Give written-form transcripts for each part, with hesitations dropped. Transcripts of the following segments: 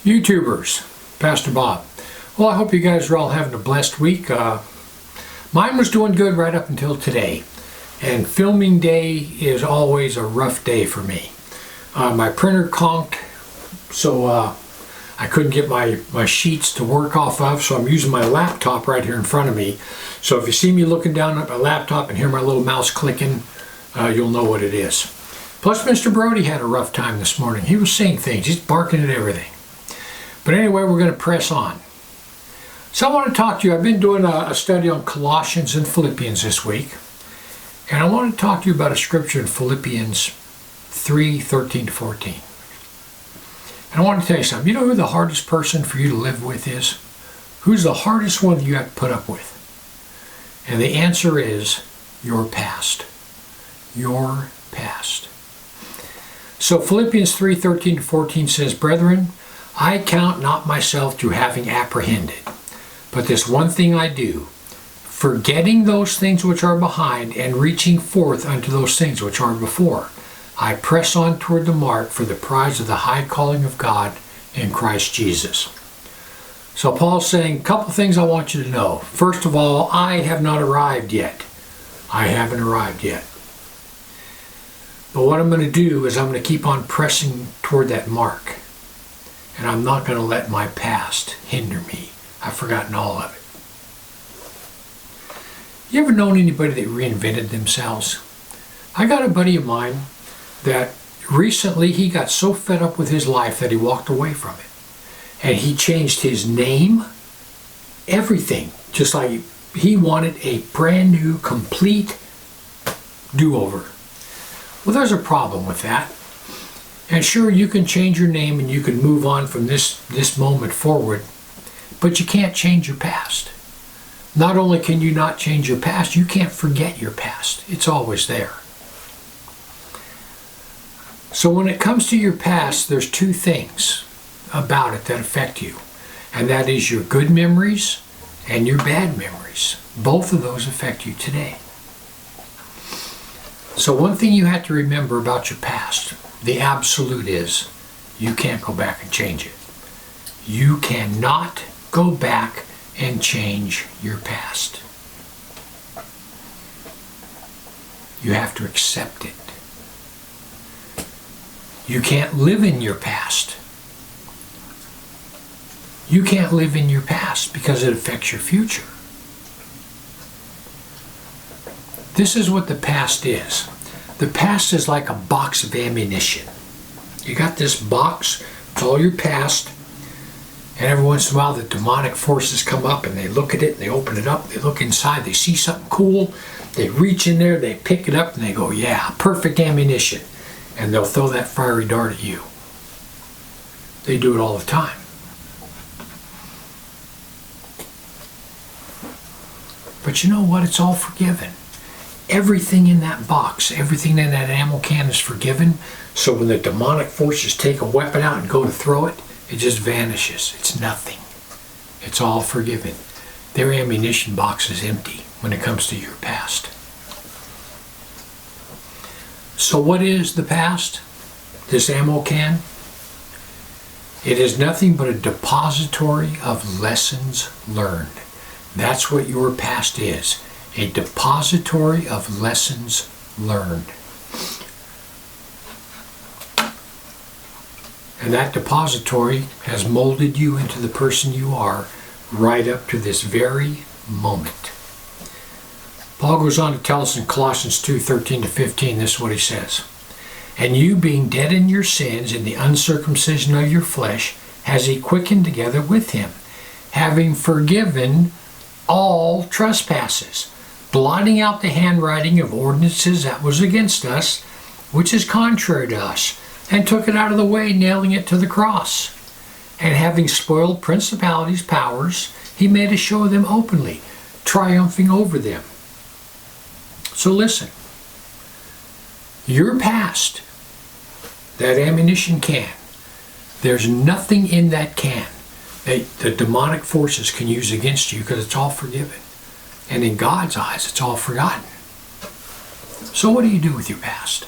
YouTubers, Pastor Bob. Well, I hope you guys are all having a blessed week. Mine was doing good right up until today. And filming day is always a rough day for me. My printer conked, so I couldn't get my sheets to work off of, so I'm using my laptop right here in front of me. So if you see me looking down at my laptop and hear my little mouse clicking, you'll know what it is. Plus, Mr. Brody had a rough time this morning. He was saying things. He's barking at everything. But anyway, we're going to press on. So I want to talk to you. I've been doing a study on Colossians and Philippians this week. And I want to talk to you about a scripture in Philippians 3:13-14. And I want to tell you something. You know who the hardest person for you to live with is? Who's the hardest one that you have to put up with? And the answer is your past. Your past. So Philippians 3:13-14 says, "Brethren, I count not myself to having apprehended, but this one thing I do, forgetting those things which are behind and reaching forth unto those things which are before. I press on toward the mark for the prize of the high calling of God in Christ Jesus." So Paul's saying a couple things I want you to know. First of all, I have not arrived yet. I haven't arrived yet. But what I'm going to do is I'm going to keep on pressing toward that mark. And I'm not going to let my past hinder me. I've forgotten all of it. You ever known anybody that reinvented themselves? I got a buddy of mine that recently he got so fed up with his life that he walked away from it. And he changed his name, everything. Just like he wanted a brand new, complete do-over. Well, there's a problem with that. And sure, you can change your name and you can move on from this moment forward, but you can't change your past. Not only can you not change your past, you can't forget your past. It's always there. So when it comes to your past, there's two things about it that affect you. And that is your good memories and your bad memories. Both of those affect you today. So one thing you have to remember about your past, the absolute is, you can't go back and change it. You cannot go back and change your past. You have to accept it. You can't live in your past. You can't live in your past because it affects your future. This is what the past is. The past is like a box of ammunition. You got this box, it's all your past, and every once in a while the demonic forces come up and they look at it, and they open it up, they look inside, they see something cool, they reach in there, they pick it up, and they go, yeah, perfect ammunition. And they'll throw that fiery dart at you. They do it all the time. But you know what? It's all forgiven. Everything in that box, everything in that ammo can is forgiven. So when the demonic forces take a weapon out and go to throw it, it just vanishes. It's nothing. It's all forgiven. Their ammunition box is empty when it comes to your past. So what is the past? This ammo can? It is nothing but a depository of lessons learned. That's what your past is. A depository of lessons learned. And that depository has molded you into the person you are right up to this very moment. Paul goes on to tell us in Colossians 2:13-15, this is what he says. "And you being dead in your sins and the uncircumcision of your flesh, has he quickened together with him, having forgiven all trespasses, blotting out the handwriting of ordinances that was against us, which is contrary to us, and took it out of the way, nailing it to the cross. And having spoiled principalities, powers, he made a show of them openly, triumphing over them." So listen, your past, that ammunition can, there's nothing in that can that the demonic forces can use against you because it's all forgiven. And in God's eyes, it's all forgotten. So what do you do with your past?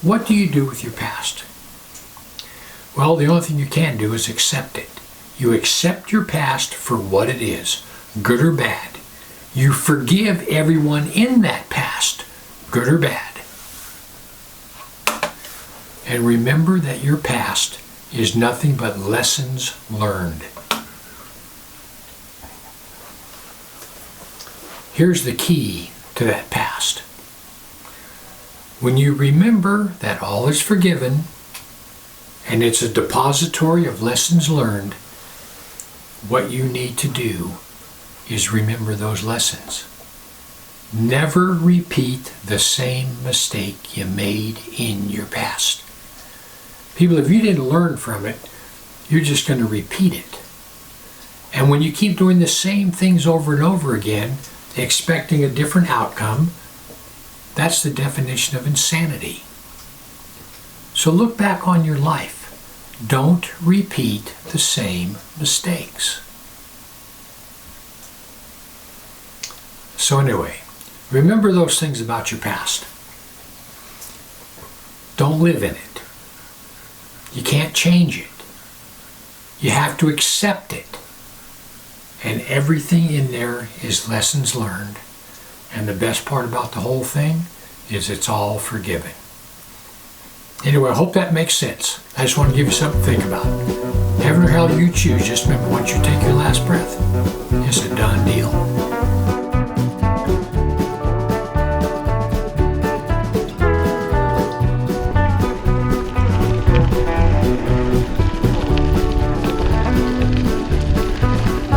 What do you do with your past? Well, the only thing you can do is accept it. You accept your past for what it is, good or bad. You forgive everyone in that past, good or bad. And remember that your past is nothing but lessons learned. Here's the key to that past. When you remember that all is forgiven and it's a depository of lessons learned, what you need to do is remember those lessons. Never repeat the same mistake you made in your past. People, if you didn't learn from it, you're just going to repeat it. And when you keep doing the same things over and over again, expecting a different outcome, that's the definition of insanity. So look back on your life. Don't repeat the same mistakes. So anyway, remember those things about your past. Don't live in it. You can't change it. You have to accept it. And everything in there is lessons learned. And the best part about the whole thing is it's all forgiven. Anyway, I hope that makes sense. I just want to give you something to think about. Heaven or hell you choose, just remember once you take your last breath, it's a done deal.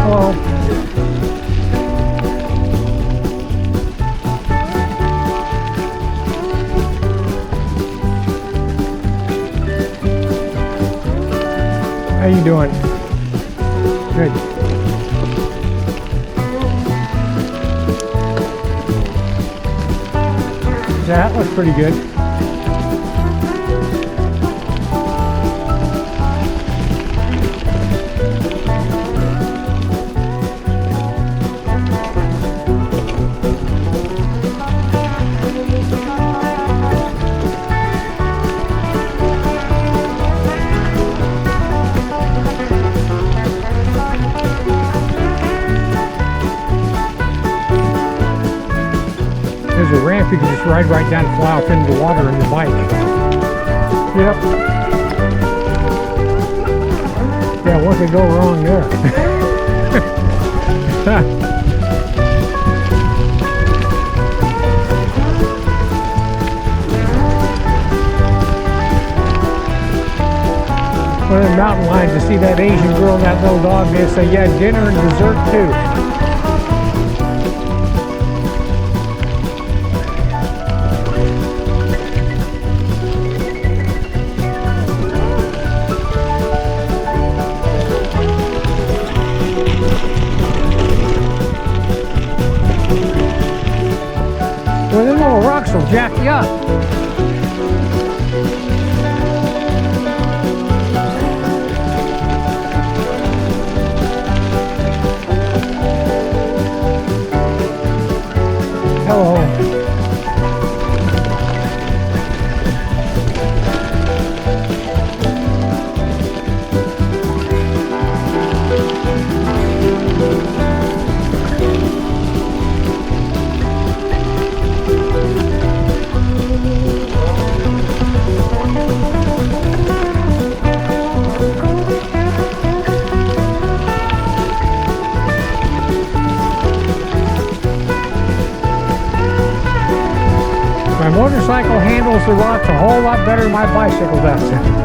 Hello. How you doing? Good. That looks pretty good. There's a ramp you can just ride right down and fly off into the water on your bike. Yep. Yeah, what could go wrong there? One of the mountain lions to see that Asian girl and that little dog, they say, yeah, dinner and dessert too. Well, them little rocks will jack you up. Hello. My motorcycle handles the rocks a whole lot better than my bicycle does.